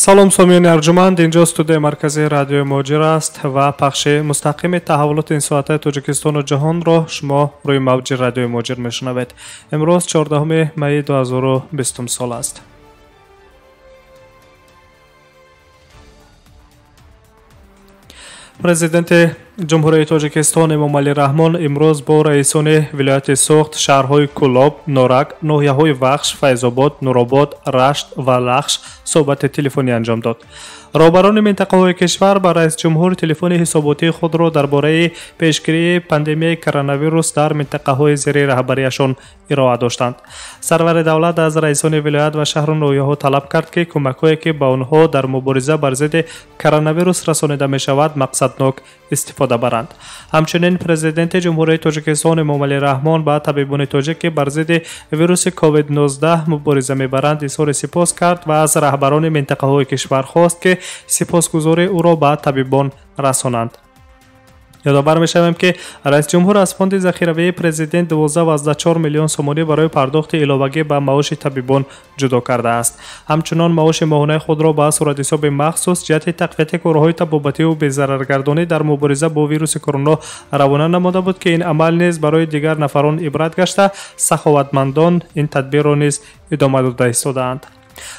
салом сомиёни арҷуманд, инҷо студияи марказии радиои муҳоҷир аст ва пахши мустақими таҳаввулоти ин соатаи Тоҷикистону ҷаҳонро шумо рӯи мавҷи радиои муҳоҷир мешунавед. имрӯз 14 майи 2020 сол аст. президенти ҷумҳурияи Тоҷикистон Эмомалӣ Раҳмон имрӯз бо раисони вилояти Суғд, шаҳрҳои Кӯлоб, Норак, ноҳияҳои Вахш, Файзобод, Нуробод, Рашт ва Лахш суҳбати телефонӣ анҷом дод. роҳбарони минтақаҳои кишвар ба раисҷумҳур телефони ҳисоботии худро дар бораи пешгирии пандемияи коронавирус дар минтақаҳои зери раҳбарияшон ироа доштанд. сарвари давлат аз раисони вилоят ва шаҳру ноҳияҳо талаб кард, ки кӯмакҳое ки ба онҳо дар мубориза бар зидди коронавирус расонида мешавад мақсаднок истифода баранд. ҳамчунин президенти ҷумҳурияи Тоҷикистон Эмомалӣ Раҳмон ба табибони тоҷик ки бар зидди вируси COVID-19 мубориза мебаранд изҳори сипос кард ва аз раҳбарони минтақаҳои кишвар хост, ки сипосгузории ӯро ба табибон расонанд. ёдовар мешавем, ки раисҷумҳур аз фонди захиравии президент 12,4 миллион сомонӣ барои пардохти иловагӣ ба маоши табибон ҷудо кардааст. ҳамчунон маоши моҳонаи худро ба суратҳисоби махсус ҷиҳати тақвияти корҳои табобативу безараргардонӣ дар мубориза бо вируси короно равона намуда буд, ки ин амал низ барои дигар нафарон ибрат гашта, саховатмандон ин тадбирро низ идома дода истодаанд.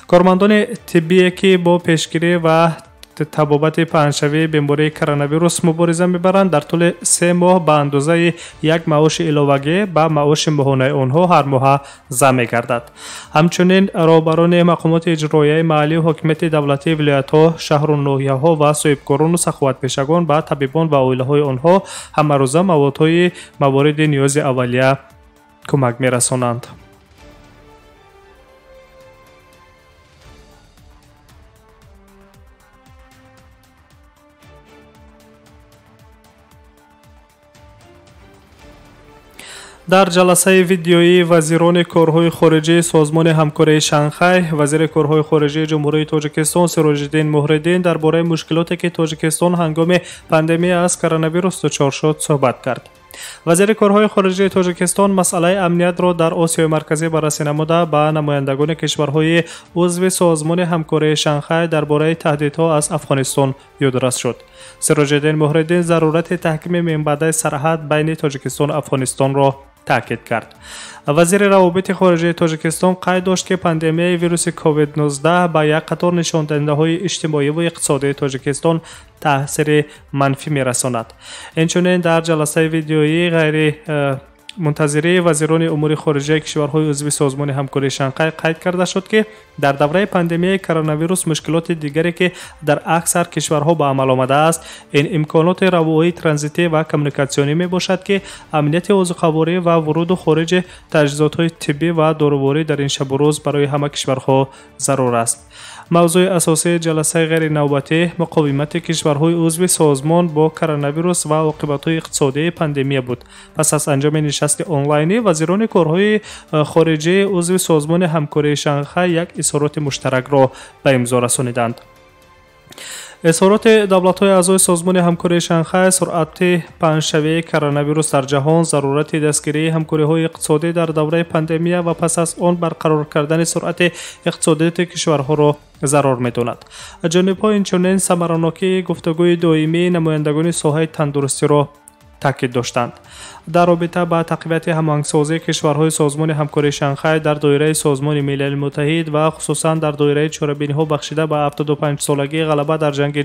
кормандони тиббие, ки бо пешгирӣ ва табобати паҳншавии бемории коронавирус мубориза мебаранд, дар тӯли 3 моҳ ба андозаи як маоши иловагӣ ба маоши моҳонаи онҳо ҳар моҳа зам мегардад. ҳамчунин роҳбарони мақомоти иҷроияи маҳаллию ҳокимияти давлатии вилоятҳо, шаҳру ноҳияҳо ва соҳибкорону саховатпешагон ба табибон ва оилаҳои онҳо ҳамарӯза маводҳои мавориди ниёзи аввалия кӯмак мерасонанд. дар ҷаласаи видеои вазирони корҳои хориҷии созмони ҳамкории Шанхай, вазири корҳои хориҷии ҷумҳурияи Тоҷикистон Сироҷиддин Муҳриддин дар бораи мушкилоте, ки Тоҷикистон ҳангоми пандемия аз коронавирус дучор шуд, суҳбат кард. вазири корҳои хориҷии Тоҷикистон масъалаи амниятро дар Осиёи марказӣ баррасӣ намуда ба намояндагони кишварҳои узви созмони ҳамкории Шанхай дар бораи таҳдидҳо аз Афғонистон ёдрас шуд. Сироҷиддин Муҳриддин зарурати таҳкими минбаъдаи сарҳад байни Тоҷикистону Афғонистонро таъкид кард. вазири равобити хориҷии Тоҷикистон қайд дошт, ки пандемияи вируси COVID-19 ба як қатор нишондиҳандаҳои иҷтимоиву иқтисодии Тоҷикистон таъсири манфӣ мерасонад. инчунин дар ҷаласаи видеоии ғайри мунтазирии вазирони умури хориҷияи кишварҳои узви созмони ҳамкории Шанхай қайд карда шуд, ки дар давраи пандемияи коронавирус мушкилоти дигаре, ки дар аксар кишварҳо ба амал омадааст, ин имконоти равоии транзитӣ ва коммуникатсионӣ мебошад, ки амнияти озуқаворӣ ва вуруду хориҷи таҷҳизотҳои тиббӣ ва доруворӣ дар ин шабу рӯз барои ҳама кишварҳо зарур аст. мавзӯи асосии ҷаласаи ғайринавбатӣ муқовимати кишварҳои узви созмон бо коронавирус ва оқибатҳои иқтисодии пандемия буд. пас аз анҷоми нишасти онлайнӣ, вазирони корҳои хориҷии узви созмони ҳамкории Шанхай як изҳороти муштаракро ба имзо расониданд. изҳороти давлатҳои аъзои созмони ҳамкории Шанхай суръати паҳншавии коронавирус дар ҷаҳон, зарурати дастгирии ҳамкориҳои иқтисодӣ дар давраи пандемия ва пас аз он барқарор кардани суръати иқтисодияти кишварҳоро зарор медонад. ҷонибҳо инчунин самаранокии гуфтагӯи доимии намояндагони соҳаи тандурустиро таъкид доштанд. дар робита ба тақвияти ҳамоҳангсозии кишварҳои созмони ҳамкории Шанхай дар доираи созмони милали муттаҳид ва хусусан дар доираи чорабиниҳо бахшида ба 75-солагии ғалаба дар ҷанги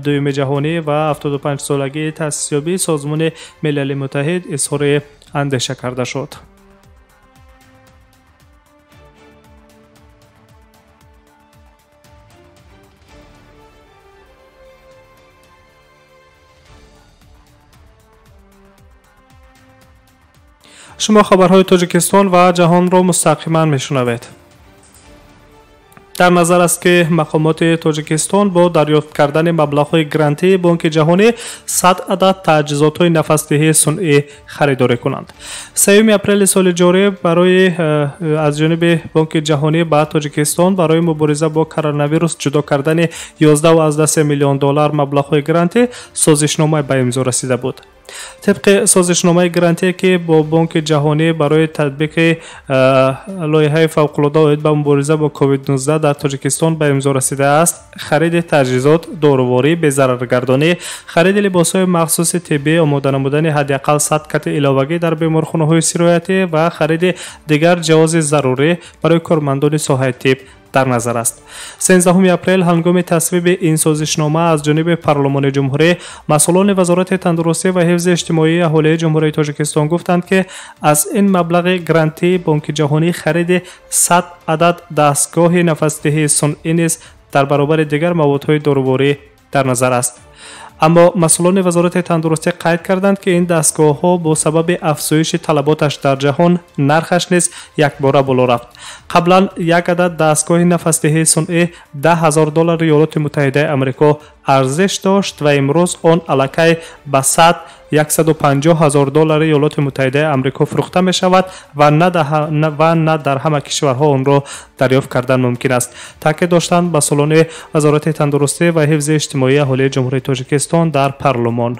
дуюми ҷаҳонӣ ва 75-солагии таъсисёбии созмони милали муттаҳид изҳори андеша карда шуд. шумо хабарҳои Тоҷикистон ва ҷаҳонро мустақиман мешунавед. дар назар аст, ки мақомоти Тоҷикистон бо дарёфт кардани маблағҳои грантии Бонки ҷаҳонӣ 100 адад таҷҳизотҳои нафасдиҳии сунъӣ харидорӣ кунанд. 3 апрели соли ҷорӣ барои аз ҷониби Бонки ҷаҳонӣ ба Тоҷикистон барои мубориза бо коронавирус ҷудо кардани $11.3 миллион маблағҳои грантӣ созишнома ба имзо расида буд. طبق سازشنامه گرانتی که با بانک جهانی برای تطبیق لایحه فوق‌العاده اوید به مبارزه با کووید 19 در تاجیکستان به امضا رسیده است، خرید تجهیزات داروواری به ضررگردانی، خرید لباس‌های مخصوص طبی، آماده نمودن حداقل 100 کت علاوگی در بیمارخانه‌های سرایتی و خرید دیگر جواز ضروری برای کارمندان ساحه طب در نظر است. 13 اپریل هنگام تصویب این سازشنامه از جانب پارلمان جمهوری، مسئولان وزارت تندرستی و حفظ اجتماعی اهالی جمهوری تاجیکستان گفتند که از این مبلغ گرانتی بانک جهانی خرید 100 عدد دستگاه نفس‌دهی صنعی نیز در برابر دیگر موادهای داروواری در نظر است. اما مسئولان وزارت تندرستی قید کردند که این دستگاه ها با سبب افزایش طلباتش در جهان نرخش نیز یک باره بالا رفت. قبلا یک عدد دستگاه نفس‌دهی صنعی $10,000 ایالات متحده آمریکا ارزش داشت و امروز آن الکی به $150,000 ایالات متحده آمریکا فروخته می شود و نه در همه کشورها آن را دریافت کردن ممکن است. تاکید داشتند مسئولان وزارت تندرستی و حفظ اجتماعی اهالی جمهوری تاجیکستان در پارلمان.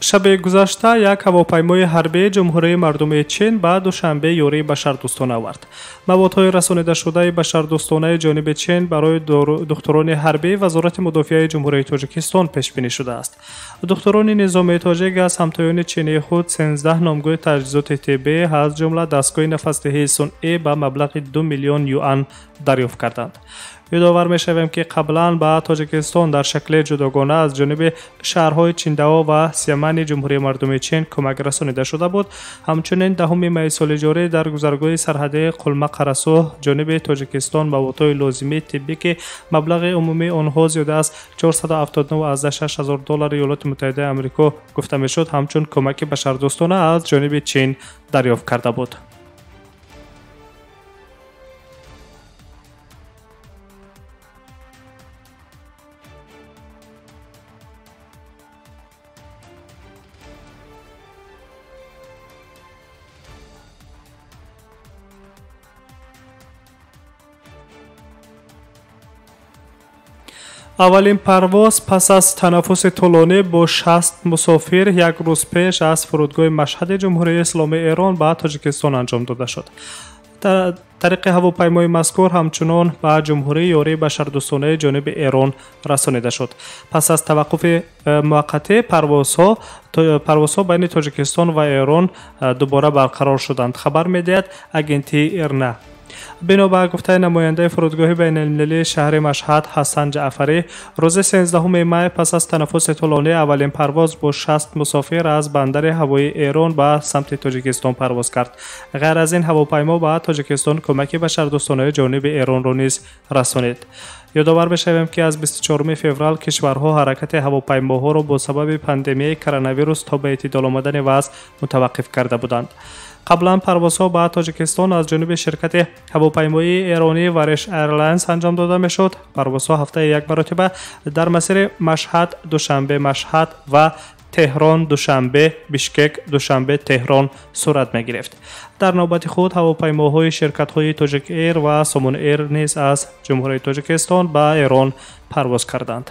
شب گذشته یک هواپیمای حربی جمهوری مردمی چین به دوشنبه یاری بشردوستانه آورد. موادهای رسانیده شده بشردوستانه جانب چین برای دختران حربی وزارت مدافع جمهوری تاجیکستان پیش بینی شده است. دختران نظامی تاجیک از همتایان چینی خود 13 نامگاه تجهیزات طبی از جمله دستگاه نفس‌دهی صنعی به مبلغ 2 میلیون یوان دریافت کردند. یادآور می‌شویم که قبلا به تاجیکستان در شکل جداگانه از جانب شهرهای چینداو و سیامن جمهوری مردمی چین کمک رسانیده شده بود. همچنین 10 می سال جاری در گذرگاه سرحدی قلمه قرسو جانب تاجیکستان موادهای لازمه طبی که مبلغ عمومی آنها زیاده از $479,600 ایالات متحده آمریکا گفته میشد همچون کمک بشردوستانه از جانب چین دریافت کرده بود. اولین پرواز پس از تنفس طولانی با 60 مسافر یک روز پیش از فرودگاه مشهد جمهوری اسلامی ایران به تاجیکستان انجام داده شد. طریق هواپیمای مذکور همچنان به جمهوری یاری بشردوستانه جانب ایران رسانیده شد. پس از توقف موقتی پروازها بین تاجیکستان و ایران دوباره برقرار شدند. خبر می‌دهد اگنتی ایرنا. بنا به گفته نماینده فرودگاه بین المللی شهر مشهد حسن جعفری، روز 13 می پس از تنفس طولانی اولین پرواز با 60 مسافر از بندر هوایی ایران به سمت تاجیکستان پرواز کرد. غیر از این هواپیما به تاجیکستان کمک بشردوستانه جانب ایران را نیز رسانید. یادآور بشویم که از 24 فوریه کشورها حرکت هواپیماها را با سبب پاندمی کرونا ویروس تا به اعتدال آمدن وضع متوقف کرده بودند. قبلا پروازها به تاجیکستان از جانب شرکت هواپیمایی ایرانی ورش ایرلاینز انجام داده میشد. پروازها هفته یک مرتبه در مسیر مشهد دوشنبه مشهد و تهران دوشنبه بشکک دوشنبه تهران صورت می گرفت. در نوبت خود هواپیماهای شرکت‌های تاجیک ایر و سامون ایر نیز از جمهوری تاجیکستان به ایران پرواز کردند.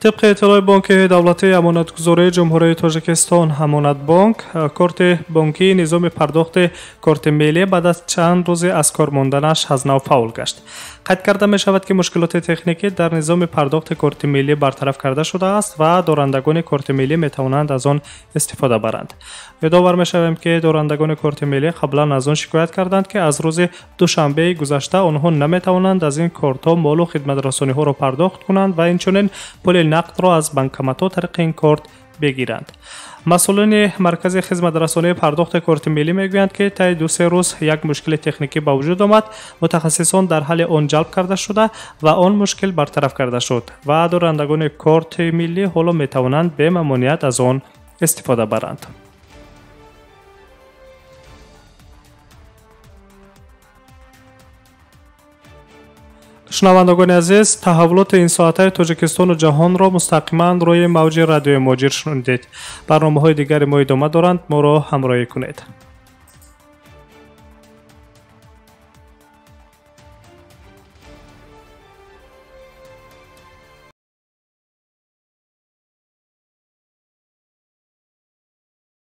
طبق اطلاع بانک دولتی امانتگذاری جمهوری تاجیکستان امانت بانک، کارت بانکی نظام پرداخت کارت ملی بعد از چند روز از کار ماندنش از نو فعال گشت. قید کرده می شود که مشکلات تکنیکی در نظام پرداخت کارت ملی برطرف کرده شده است و دارندگان کارت ملی می توانند از آن استفاده برند. یادآور می شویم که دارندگان کارت ملی قبلا از آن شکایت کردند که از روز دوشنبه گذشته آنها نمی توانند از این کارت ها مال و خدمت رسانی ها را پرداخت کنند و اینچنین پول نقد را از بانکمات ها طریق این کارت بگیرند. مسئولان مرکز خدمت رسانی پرداخت کارت ملی میگویند که طی 2-3 روز یک مشکل تکنیکی به وجود آمد. متخصصان در حل آن جلب کرده شده و آن مشکل برطرف کرده شد و دارندگان کارت ملی حالا می توانند به ممانعت از آن استفاده برند. شنوندگان عزیز، تحولات این ساعته تاجیکستان و جهان را مستقیما روی موج رادیوی ماجر شنیدید. برنامه‌های دیگر ما ادامه دارند، ما را همراهی کنید.